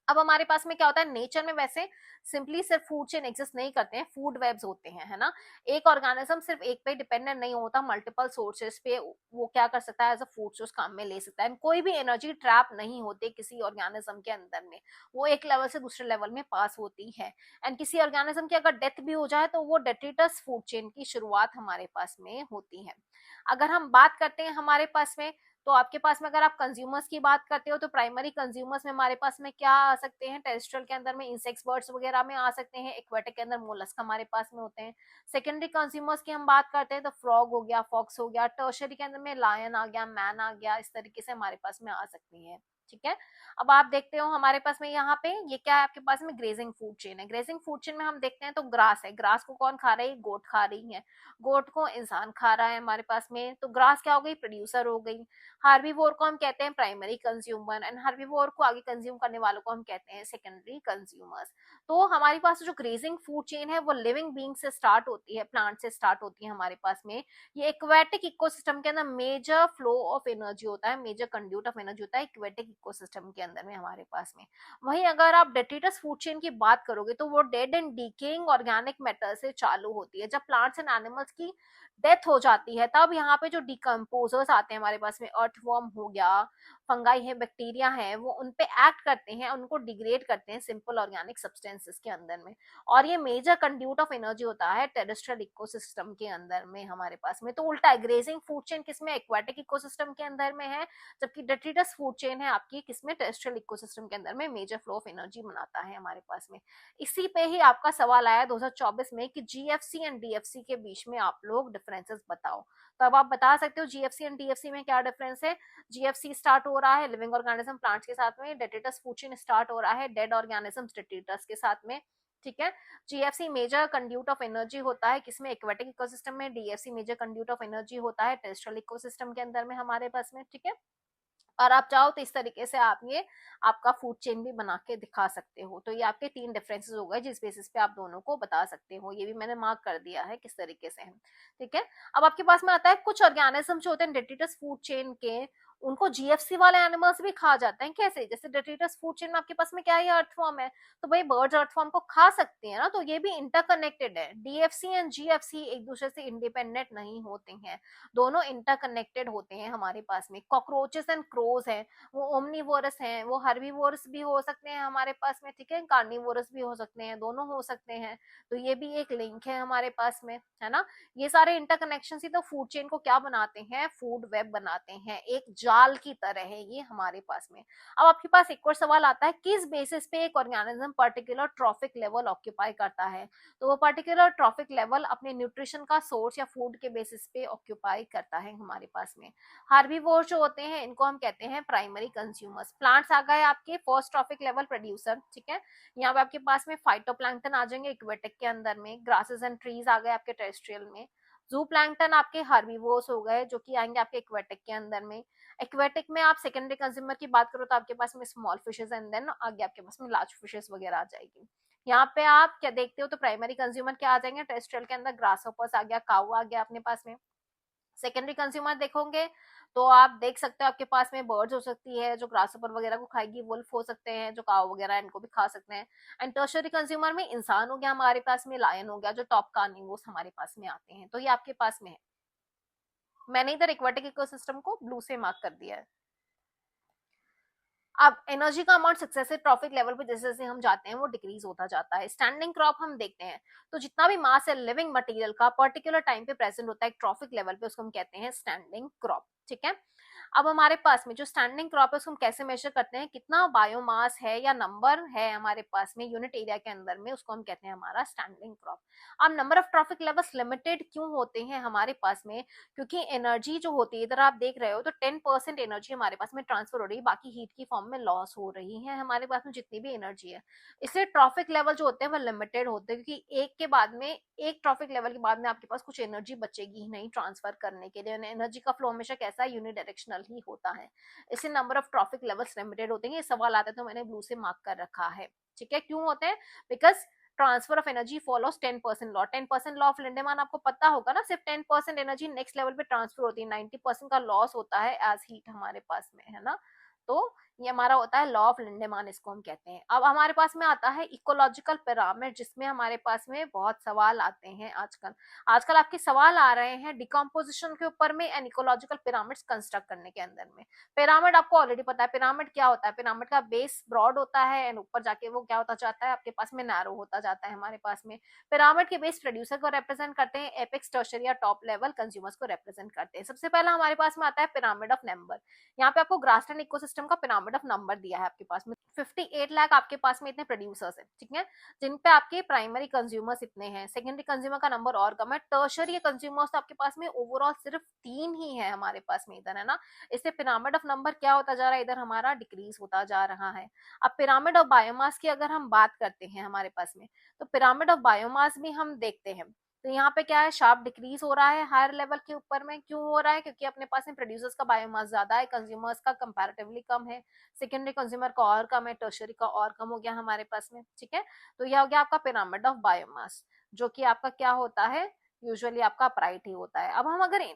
अब हमारे पास में क्या होता है, नेचर में वैसे सिंपली सिर्फ फूड चेन एग्जिस्ट नहीं करते हैं, फूड वेब्स होते हैं, है ना। एक ऑर्गेनिज्म सिर्फ एक पे डिपेंडेंट नहीं होता, मल्टीपल सोर्सेस पे वो क्या कर सकता है, एज अ फूड सोर्स काम में ले सकता है। कोई भी एनर्जी ट्रैप नहीं होती किसी ऑर्गेनिज्म के अंदर में, वो एक लेवल से दूसरे लेवल में पास होती है। एंड किसी ऑर्गेनिज्म की अगर डेथ भी हो जाए तो वो डेट्रिटस फूड चेन की शुरुआत हमारे पास में होती है। अगर हम बात करते हैं हमारे पास में, तो आपके पास में अगर आप कंज्यूमर्स की बात करते हो तो प्राइमरी कंज्यूमर्स में हमारे पास में क्या आ सकते हैं, टेरेस्ट्रियल के अंदर में इंसेक्ट्स, बर्ड्स वगैरह में आ सकते हैं। एक्वेटिक के अंदर मोलस्क हमारे पास में होते हैं। सेकेंडरी कंज्यूमर्स की हम बात करते हैं तो फ्रॉग हो गया, फॉक्स हो गया। टर्शरी के अंदर में लायन आ गया, मैन आ गया, इस तरीके से हमारे पास में आ सकती है, ठीक है। अब आप देखते हो हमारे पास में यहाँ पे ये क्या है, आपके पास में ग्रेजिंग फूड चेन है। ग्रेजिंग फूड चेन में हम देखते हैं तो ग्रास है, ग्रास को कौन खा रहा है, गोट खा रही है, गोट को इंसान खा रहा है हमारे पास में। तो ग्रास क्या हो गई, प्रोड्यूसर हो गई। हार्बीवोर को हम कहते हैं प्राइमरी कंज्यूमर, एंड हार्बीवोर को आगे कंज्यूम करने वालों को हम कहते हैं सेकेंडरी कंज्यूमर्स। तो हमारे पास जो ग्रेजिंग फूड चेन है वो लिविंग बींग से स्टार्ट होती है, प्लांट से स्टार्ट होती है हमारे पास में। ये एक्वेटिक इकोसिस्टम के अंदर मेजर फ्लो ऑफ एनर्जी होता है, मेजर कंड्यूट ऑफ एनर्जी होता है एक्वेटिक इकोसिस्टम के अंदर में हमारे पास में। वहीं अगर आप डेट्रिटस फूड चेन की बात करोगे तो वो dead and decaying organic matter से चालू होती है। जब प्लांट्स एंड एनिमल्स की डेथ हो जाती है तब यहाँ पे जो डिकम्पोजर्स आते हैं हमारे पास में, अर्थवर्म हो गया, फंगाई है, बैक्टीरिया है, वो उन पे एक्ट करते हैं, उनको डिग्रेड करते हैं सिंपल ऑर्गेनिक सब्सटेंसेस के अंदर में। और ये मेजर कंड्यूट ऑफ एनर्जी होता है टेरेस्ट्रियल इकोसिस्टम के अंदर में हमारे पास में। तो उल्टा है, ग्रेजिंग फूड चेन किसमें, एक्वेटिक इकोसिस्टम के अंदर में है, जबकि डेट्रिटस फूड चेन है आपकी किसमें, टेरेस्ट्रियल इकोसिस्टम के अंदर में मेजर फ्लो ऑफ एनर्जी बनाता है हमारे पास में। इसी पे ही आपका सवाल आया 2024 में कि जीएफसी एंड डीएफसी के बीच में आप लोग डिफरेंसेस बताओ। तो अब आप बता सकते हो जीएफसी एंड डीएफसी में क्या डिफरेंस है। जीएफसी स्टार्ट हो रहा है लिविंग ऑर्गेनिज्म प्लांट्स के साथ में, डेट्रिटस फूड चेन स्टार्ट हो रहा है डेड ऑर्गेनिजम्स डेट्रिटस के साथ में, ठीक है। GFC major conduit of energy होता है किसमें, एक्वेटिक इकोसिस्टम में। DFC major conduit of energy होता है टेरेस्ट्रियल इकोसिस्टम के अंदर में हमारे पास में, ठीक है। और आप चाहो तो इस तरीके से आप ये आपका फूड चेन भी बना के दिखा सकते हो। तो ये आपके 3 डिफरेंसेस हो गए जिस बेसिस पे आप दोनों को बता सकते हो। ये भी मैंने मार्क कर दिया है किस तरीके से है, ठीक है। अब आपके पास में आता है कुछ ऑर्गेनिज्म जो होते हैं डेट्रिटस फूड चेन के, उनको जीएफसी वाले एनिमल्स भी खा जाते हैं। कैसे? जैसे डेट्रिटस फूड चेन में आपके पास में क्या है, अर्थवॉर्म है, तो भाई बर्ड्स अर्थवॉर्म को खा सकती है ना, तो ये भी इंटरकनेक्टेड है। डीएफसी एंड जीएफसी एक दूसरे से इंडिपेंडेंट नहीं होते हैं, दोनों इंटरकनेक्टेड होते हैं हमारे पास में। कॉकरोचेस एंड क्रोज है, वो ओमनीवोरस हैं, वो हर्बीवोरस भी हो सकते हैं हमारे पास में, ठीक है, कार्निवोरस भी हो सकते हैं, दोनों हो सकते हैं। तो ये भी एक लिंक है हमारे पास में, है ना। ये सारे इंटरकनेक्शन ही तो फूड चेन को क्या बनाते हैं, फूड वेब बनाते हैं, एक जाल की तरह है ये हमारे पास में। अब आपके पास एक और सवाल आता है, किस बेसिस पे एक organism particular trophic level occupy करता है? तो वो पर्टिकुलर ट्रॉफिक लेवल अपने न्यूट्रिशन का सोर्स या फूड के बेसिस पे ऑक्यूपाई करता है हमारे पास में। हार्बीवोर जो होते हैं इनको हम कहते हैं प्राइमरी कंज्यूमर्स। प्लांट्स आ गए आपके फर्स्ट ट्रॉफिक लेवल प्रोड्यूसर, ठीक है। यहाँ पे आपके पास में फाइटोप्लैंक्टन आ जाएंगे एक्वेटिक के अंदर में, ग्रासेस एंड ट्रीज आ गए आपके टेरेस्ट्रियल में, जू प्लैंक्टन आपके हार्बीवोर्स हो गए जो कि आएंगे आपके एक्वेटिक के अंदर में। एक्वेटिक में आप सेकेंडरी कंज्यूमर की बात करो तो आपके पास में स्मॉल फिशेस एंड देन आगे आपके पास में लार्ज फिशेस वगैरह आ जाएगी। यहाँ पे आप क्या देखते हो, तो प्राइमरी कंज्यूमर क्या आ जाएंगे, टेरेस्ट्रियल के अंदर ग्रास होपर्स आ गया, काऊ आ गया अपने पास में। सेकेंडरी कंज्यूमर देखोगे तो आप देख सकते हो आपके पास में बर्ड्स हो सकती है जो ग्रासहोपर वगैरह को खाएगी, वुल्फ हो सकते हैं जो काव वगैरह इनको भी खा सकते हैं। एंड टर्शियरी कंज्यूमर में इंसान हो गया हमारे पास में, लायन हो गया, जो टॉप कार्निवोर्स हमारे पास में आते हैं। तो ये आपके पास में है। मैंने इधर एक्वाटिक इकोसिस्टम को ब्लू से मार्क कर दिया है। अब एनर्जी का अमाउंट सक्सेसिव ट्रॉफिक लेवल पे जैसे जैसे हम जाते हैं वो डिक्रीज होता जाता है। स्टैंडिंग क्रॉप हम देखते हैं तो जितना भी मास है लिविंग मटेरियल का पर्टिकुलर टाइम पे प्रेजेंट होता है एक ट्रॉफिक लेवल पे, उसको हम कहते हैं स्टैंडिंग क्रॉप, ठीक है। अब हमारे पास में जो स्टैंडिंग क्रॉप है उसको हम कैसे मेजर करते हैं, कितना बायोमास है या नंबर है हमारे पास में यूनिट एरिया के अंदर में, उसको हम कहते हैं हमारा स्टैंडिंग क्रॉप। अब number of trophic levels limited क्यों होते हैं हमारे पास में, क्योंकि एनर्जी जो होती है इधर आप देख रहे हो तो 10% एनर्जी हमारे पास में ट्रांसफर हो रही है, बाकी हीट की फॉर्म में लॉस हो रही है हमारे पास में जितनी भी एनर्जी है। इसलिए ट्रॉफिक लेवल जो होते हैं वो लिमिटेड होते हैं, क्योंकि एक के बाद में एक ट्रॉफिक लेवल के बाद में आपके पास कुछ एनर्जी बचेगी ही नहीं ट्रांसफर करने के लिए। एनर्जी का फ्लो हमेशा कैसा यूनिडायरेक्शनल ही होता है, इसलिए number of trophic levels limited होते हैं। ये सवाल आता है तो मैंने ब्लू से मार्क कर रखा है, ठीक है। क्यों होते हैं, because transfer of energy follows 10% law. 10% law of Lindeman आपको पता होगा ना, सिर्फ 10% एनर्जी नेक्स्ट लेवल पे ट्रांसफर होती है, 90% का लॉस होता है एज हीट हमारे पास में, है ना। तो ये हमारा होता है लॉ ऑफ लिंडेमान, इसको हम कहते हैं। अब हमारे पास में आता है इकोलॉजिकल पिरामिड, जिसमें हमारे पास में बहुत सवाल आते हैं आजकल। आजकल आपके सवाल आ रहे हैं डिकम्पोजिशन के ऊपर में एंड इकोलॉजिकल पिरामिड्स कंस्ट्रक्ट करने के अंदर में। पिरामिड आपको ऑलरेडी पता है पिरामिड क्या होता है, पिरामिड का बेस ब्रॉड होता है एंड ऊपर जाके वो क्या होता जाता है आपके पास में नैरो होता जाता है हमारे पास में। पिरामिड के बेस प्रोड्यूसर को रिप्रेजेंट करते हैं, एपेक्स टर्शियरी या टॉप लेवल कंज्यूमर्स को रिप्रेजेंट करते हैं। सबसे पहला हमारे पास में आता है पिरामिड ऑफ नंबर। यहाँ पे आपको ग्रासलैंड इकोसिस्टम का पिरामिड ऑफ नंबर दिया है आपके पास में। 58 लाख आपके पास में इतने प्रोड्यूसर्स हैं, ठीक है, जिन पे आपके प्राइमरी कंज्यूमर्स इतने हैं। सेकेंडरी कंज्यूमर का नंबर और कम है। टर्शियरी कंज्यूमर्स तो आपके पास में ओवरऑल सिर्फ 3 ही है हमारे पास में इधर, है ना। इससे पिरामिड ऑफ नंबर क्या होता जा रहा है, इधर हमारा डिक्रीज होता जा रहा है। अब पिरामिड ऑफ बायोमास की अगर हम बात करते हैं हमारे पास में, तो पिरामिड ऑफ बायोमास भी हम देखते हैं। तो यहाँ पे क्या है, शार्प डिक्रीज हो रहा है हायर लेवल के ऊपर में। क्यों हो रहा है, क्योंकि अपने पास में प्रोड्यूसर्स का बायोमास ज्यादा है, कंज्यूमर्स का कंपैरेटिवली कम है। सेकेंडरी कंज्यूमर का और कम है, टर्शियरी का और कम हो गया हमारे पास में, ठीक है। तो यह हो गया आपका पिरामिड ऑफ बायोमास, जो कि आपका क्या होता है, यूजुअली आपका अपराइट ही होता है। अब हम अगर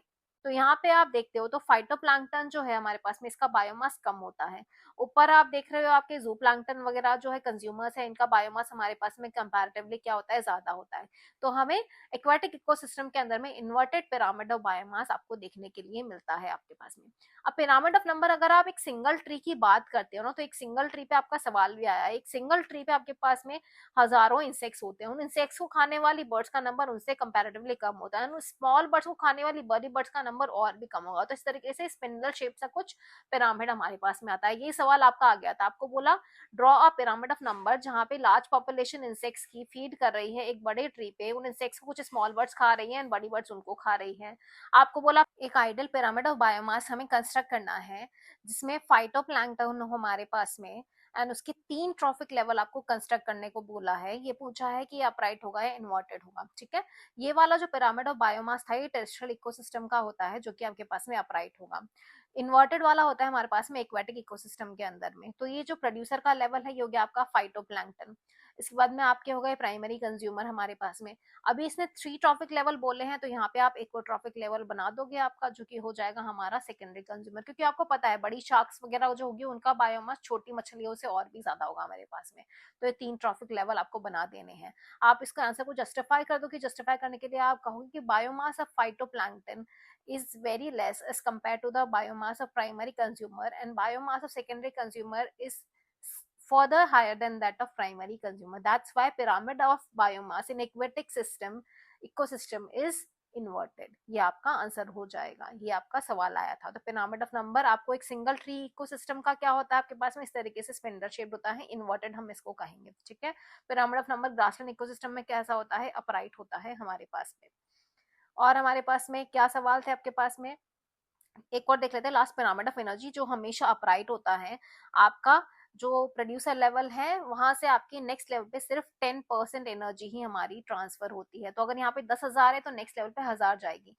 तो यहाँ पे आप देखते हो तो फाइटोप्लैंक्टन जो है हमारे पास में इसका बायोमास कम होता है। ऊपर आप देख रहे हो आपके जू प्लैंक्टन वगैरह जो है कंज्यूमर्स है, इनका बायोमास हमारे पास में कंपैरेटिवली क्या होता है, ज्यादा होता है। तो हमें एक्वाटिक इकोसिस्टम के अंदर में इन्वर्टेड पिरामिड ऑफ बायोमास आपको देखने के लिए मिलता है आपके पास में। अब पिरामिड ऑफ नंबर अगर आप एक सिंगल ट्री की बात करते हो ना, तो एक सिंगल ट्री पे आपका सवाल भी आया है। एक सिंगल ट्री पे आपके पास में हजारों इंसेक्ट्स होते हैं, उन इंसेक्ट्स को खाने वाली बर्ड्स का नंबर उनसे कंपैरेटिवली कम होता है, स्मॉल बर्ड्स को खाने वाली बड़ी बर्ड्स का नंबर और भी कम होगा। तो इस तरीके से स्पिंडल शेप सा कुछ पिरामिड हमारे पास में आता है। ये सवाल आपका आ गया था, आपको बोला draw a pyramid of number जहां पे लार्ज पॉपुलेशन इंसेक्ट्स की फीड कर रही है एक बड़े ट्री पे, उन इंसेक्ट्स को कुछ स्मॉल बर्ड्स खा रही है एंड बड़ी बर्ड्स उनको खा रही है। आपको बोला एक आइडियल पिरामिड ऑफ बायोमास हमें कंस्ट्रक्ट करना है जिसमें फाइटोप्लैंक्टन हो हमारे पास में एंड उसके 3 ट्रॉफिक लेवल आपको कंस्ट्रक्ट करने को बोला है। ये पूछा है कि अपराइट होगा या इन्वर्टेड होगा, ठीक है। ये वाला जो पिरामिड ऑफ बायोमास था ये टेरेस्ट्रियल इकोसिस्टम का होता है जो कि आपके पास में अपराइट होगा। इन्वर्टेड वाला होता है हमारे पास में एक्वाटिक इकोसिस्टम के अंदर में। तो ये जो प्रोड्यूसर का लेवल है ये हो गया आपका फाइटोप्लैंक्टन। इसके बाद में आपके हो गए प्राइमरी कंज्यूमर हमारे पास में। अभी इसने 3 ट्रॉफिक लेवल बोले हैं, तो यहाँ पे आप एक्वाट्रॉफिक लेवल बना दोगे आपका, जो कि हो जाएगा हमारा सेकेंडरी कंज्यूमर, क्योंकि आपको पता है बड़ी शार्क्स वगैरह जो होगी उनका बायोमास छोटी मछलियों से और भी ज्यादा होगा हमारे पास में। तो ये 3 ट्रॉफिक लेवल आपको बना देने हैं। आप इसका आंसर को जस्टिफाई कर दो, कि जस्टिफाई करने के लिए आप कहोगे कि biomass of phytoplankton is very less as compared to the biomass of primary consumer, and biomass of secondary consumer is further higher than that of primary consumer. That's why pyramid of biomass in aquatic system ecosystem is inverted. ये आपका answer हो जाएगा। ये आपका सवाल आया था। तो पिरामिड ऑफ नंबर आपको एक सिंगल ट्री इकोसिस्टम का क्या होता है आपके पास में, इस तरीके से स्पिंडल शेप्ड होता है, इन्वर्टेड हम इसको कहेंगे, ठीक है। Pyramid of number grassland ecosystem में कैसा होता है, अपराइट होता है हमारे पास में। और हमारे पास में क्या सवाल थे आपके पास में, एक और देख लेते हैं। लास्ट पिरामिड ऑफ एनर्जी जो हमेशा अपराइट होता है आपका, जो प्रोड्यूसर लेवल है वहां से आपकी नेक्स्ट लेवल पे सिर्फ 10% एनर्जी ही हमारी ट्रांसफर होती है। तो अगर यहाँ पे 10,000 है तो नेक्स्ट लेवल पे 1000 जाएगी,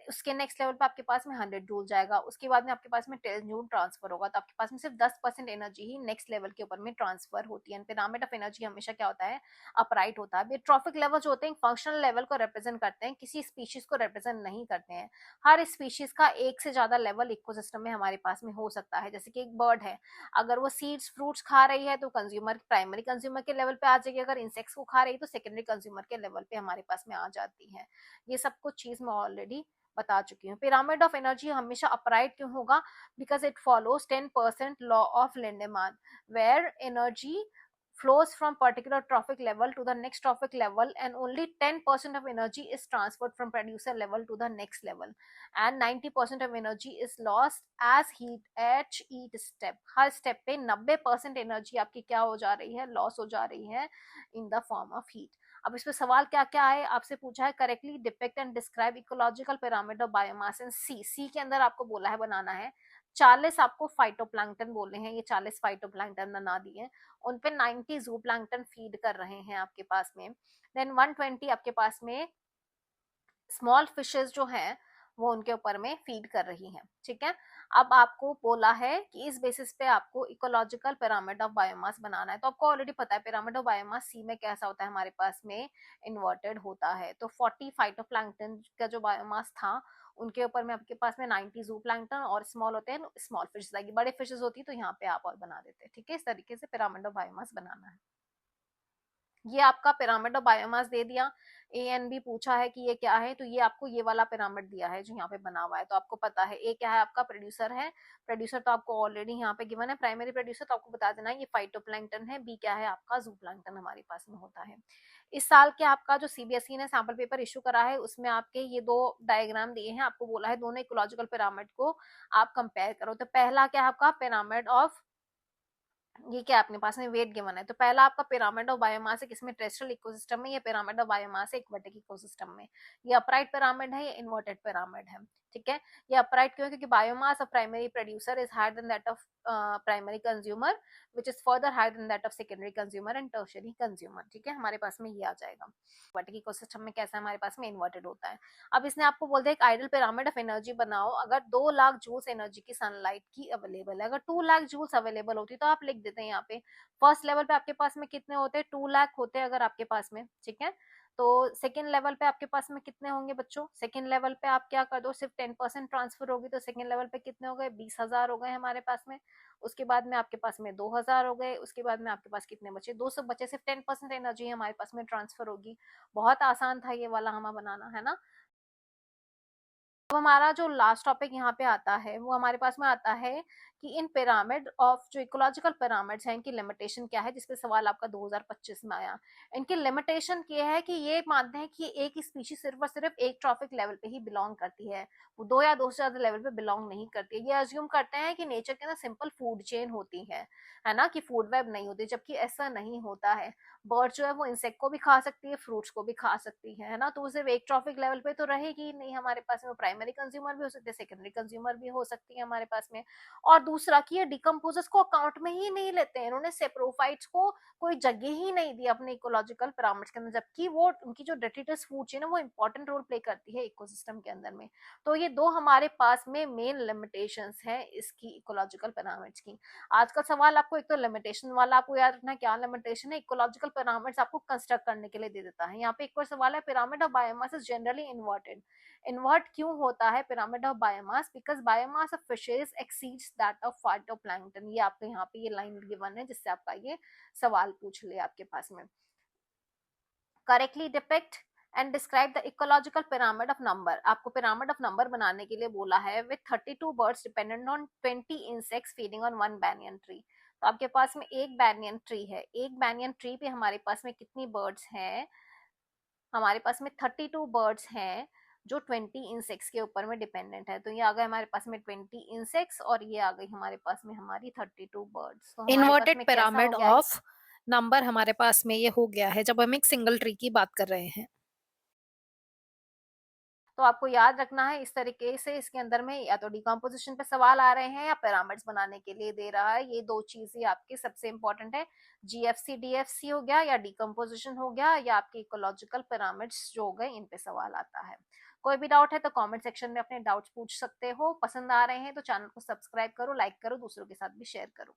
उसके नेक्स्ट लेवल पे आपके पास में 100 जूल जाएगा, उसके बाद में आपके पास में 10 जूल ट्रांसफर होगा। तो आपके पास में सिर्फ 10% एनर्जी ही नेक्स्ट लेवल के ऊपर में ट्रांसफर होती है। पिरामिड ऑफ एनर्जी हमेशा क्या होता है, अपराइट होता है। ट्रॉफिक लेवल जो होते हैं फंक्शनल लेवल को रिप्रेजेंट करते हैं, किसी स्पीशीज को रिप्रेजेंट नहीं करते हैं। हर स्पीशीज का एक से ज्यादा लेवल इकोसिस्टम में हमारे पास में हो सकता है। जैसे कि एक बर्ड है, अगर वो सीड्स फ्रूट्स खा रही है तो कंज्यूमर प्राइमरी कंज्यूमर के लेवल पे आ जाएगी, अगर इंसेक्ट्स को खा रही है तो सेकेंडरी कंज्यूमर के लेवल पे हमारे पास में आ जाती है। ये सब कुछ चीज मैं ऑलरेडी बता चुकी हूँ। पिरामिड ऑफ एनर्जी हमेशा अपराइट क्यों होगा, because it follows 10% law of Lindeman, where energy flows from particular trophic level to the next trophic level, and only 10% of energy is transferred from producer level to the next level, and 90% of energy is lost as heat at each step। Her step पे 90% energy आपकी क्या हो जा रही है, loss हो जा रही है in the form of heat. अब इसमें सवाल क्या क्या है आपसे पूछा है, correctly depict and describe ecological pyramid of biomass in C. C के अंदर आपको बोला है बनाना है 40 आपको फाइटोप्लैंक्टन बोले हैं, ये 40 फाइटोप्लैंक्टन बना दिए, उन पे 90 जू प्लैंक्टन फीड कर रहे हैं आपके पास में। देन 120 आपके पास में स्मॉल फिशेस जो हैं वो उनके ऊपर में फीड कर रही हैं, ठीक है। अब आपको बोला है कि इस बेसिस पे आपको इकोलॉजिकल पिरामिड ऑफ बायोमास बनाना है। तो आपको ऑलरेडी पता है पिरामिड ऑफ बायोमास सी में कैसा होता है, हमारे पास में इन्वर्टेड होता है। तो 40 फाइटोप्लैंक्टन का जो बायोमास था उनके ऊपर में आपके पास में 90 जू प्लैंक्टन और स्मॉल होते हैं स्मॉल फिशेस आएगी, बड़े फिशेस होती है तो यहाँ पे आप और बना देते हैं, ठीक है। इस तरीके से पिरामिड ऑफ बायोमास बनाना है। ये आपका पिरामिड ऑफ बायोमास दे दिया। ए एन बी पूछा है कि ये क्या है, तो ये आपको ये वाला पिरामिड दिया है जो यहाँ पे बना हुआ है। तो आपको पता है ए क्या है, आपका प्रोड्यूसर है, प्रोड्यूसर तो आपको ऑलरेडी यहाँ पे गिवन है, प्राइमरी प्रोड्यूसर तो आपको बता देना है ये फाइटोप्लैंक्टन है। बी क्या है आपका जूप्लैंक्टन हमारे पास में होता है। इस साल के आपका जो सीबीएसई ने सैंपल पेपर इशू करा है उसमें आपके ये दो डायग्राम दिए हैं, आपको बोला है दोनों इकोलॉजिकल पिरामिड को आप कंपेयर करो। तो पहला क्या है आपका पिरामिड ऑफ, ये क्या अपने पास में वेट गिवन है, तो पहला आपका पिरामिड ऑफ बायोमास है किसमें, टेरेस्ट्रियल इकोसिस्टम में, ये पिरामिड ऑफ बायोमास है एक्वाटिक इकोसिस्टम में। ये अपराइट पिरामिड है, ये इन्वर्टेड पिरामिड है, ठीक है। ये अपराइट क्यों है, क्योंकि biomass of primary producer is higher than that of primary consumer which is further higher than that of secondary consumer and tertiary consumer, ठीक है। हमारे पास में ये आ जाएगा। एक्वाटिक इकोसिस्टम में कैसा है, हमारे पास में इन्वर्टेड होता है। अब इसने आपको बोल दिया एक आइडल पिरामिड ऑफ एनर्जी बनाओ अगर 2 लाख जूल्स एनर्जी की सनलाइट की अवेलेबल है। अगर 2 लाख जूल्स अवेलेबल होती तो आप लिख देते हैं यहाँ पे फर्स्ट लेवल पे आपके पास में कितने होते हैं, 2 लाख होते हैं अगर आपके पास में, ठीक है। तो सेकेंड लेवल पे आपके पास में कितने होंगे बच्चों, सेकेंड लेवल पे आप क्या कर दो, सिर्फ 10% ट्रांसफर होगी तो सेकेंड लेवल पे कितने हो गए, 20,000 हो गए हमारे पास में। उसके बाद में आपके पास में 2,000 हो गए, उसके बाद में आपके पास कितने बचे, 200 बचे, सिर्फ 10% एनर्जी हमारे पास में ट्रांसफर होगी। बहुत आसान था ये वाला हमें बनाना, है ना। अब हमारा जो लास्ट टॉपिक यहाँ पे आता है वो हमारे पास में आता है कि इन पिरामिड ऑफ जो इकोलॉजिकल पिरामिड्स हैं इनकी लिमिटेशन क्या है, जिसपे सवाल आपका 2025 में आया। इनकी लिमिटेशन ये है कि ये मानते हैं कि एक स्पीशीज सिर्फ और सिर्फ एक ट्रॉफिक लेवल पे ही बिलोंग करती है, वो 2 या 2 से ज्यादा लेवल पे बिलोंग नहीं करती है। ये अज्यूम करते हैं कि नेचर के अंदर सिंपल फूड चेन होती है ना, कि फूड वेब नहीं होती, जबकि ऐसा नहीं होता है। बर्ड जो है वो इंसेक्ट को भी खा सकती है, फ्रूट्स को भी खा सकती है ना। तो वो सिर्फ एक ट्रॉफिक लेवल पे तो रहेगी नहीं हमारे पास में, वो प्राइमरी प्राइमरी कंज्यूमर भी हो सकते हैं, सेकेंडरी कंज्यूमर भी हो सकती है हमारे पास में। और दूसरा कि ये डिकम्पोजर्स को अकाउंट में ही नहीं लेते हैं, इन्होंने सेप्रोफाइट्स को कोई जगह ही नहीं दी अपने इकोलॉजिकल पिरामिड्स के अंदर, जबकि वो उनकी जो डेट्रिटस फूड चेन है वो इंपॉर्टेंट रोल प्ले करती है इकोसिस्टम के अंदर में। तो ये दो हमारे पास में मेन लिमिटेशंस हैं इसकी इकोलॉजिकल पिरामिड्स की। आज का सवाल आपको एक तो लिमिटेशन वाला आपको याद रखना, क्या लिमिटेशन है, इकोलॉजिकल पिरामिड्स आपको कंस्ट्रक्ट करने के लिए दे देता है। यहाँ पे एक और सवाल है, pyramid of biomass is generally inverted. Invert क्यों होता है pyramid of biomass? Because biomass of fishes exceeds that of phytoplankton. ये आपको यहाँ पे ये लाइन गिवन है जिससे आपका ये सवाल पूछ ले आपके पास में। Correctly depict and describe the ecological pyramid of number. आपको पिरामिड ऑफ नंबर बनाने के लिए बोला है with 32 birds dependent on 20 insects feeding on one banyan tree. तो आपके पास में एक बैनियन ट्री है, एक बैनियन ट्री पे हमारे पास में कितनी बर्ड्स हैं? हमारे पास में 32 बर्ड्स हैं जो 20 इंसेक्ट्स के ऊपर में डिपेंडेंट है। तो ये आ गए हमारे पास में 20 इंसेक्ट्स और ये आ गई हमारे पास में हमारी 32 बर्ड्स। तो हमारे पास इन्वर्टेड में कैसा हो पिरामिड गया? ऑफ नंबर हमारे पास में ये हो गया है जब हम एक सिंगल ट्री की बात कर रहे हैं। तो आपको याद रखना है इस तरीके से इसके अंदर में या तो डिकम्पोजिशन पे सवाल आ रहे हैं या पिरामिड्स बनाने के लिए दे रहा है। ये दो चीजें आपके सबसे इंपॉर्टेंट है, जीएफसी डीएफसी हो गया या डिकम्पोजिशन हो गया या आपके इकोलॉजिकल पिरामिड्स जो हो गए, इन पे सवाल आता है। कोई भी डाउट है तो कमेंट सेक्शन में अपने डाउट्स पूछ सकते हो। पसंद आ रहे हैं तो चैनल को सब्सक्राइब करो, लाइक करो, दूसरों के साथ भी शेयर करो।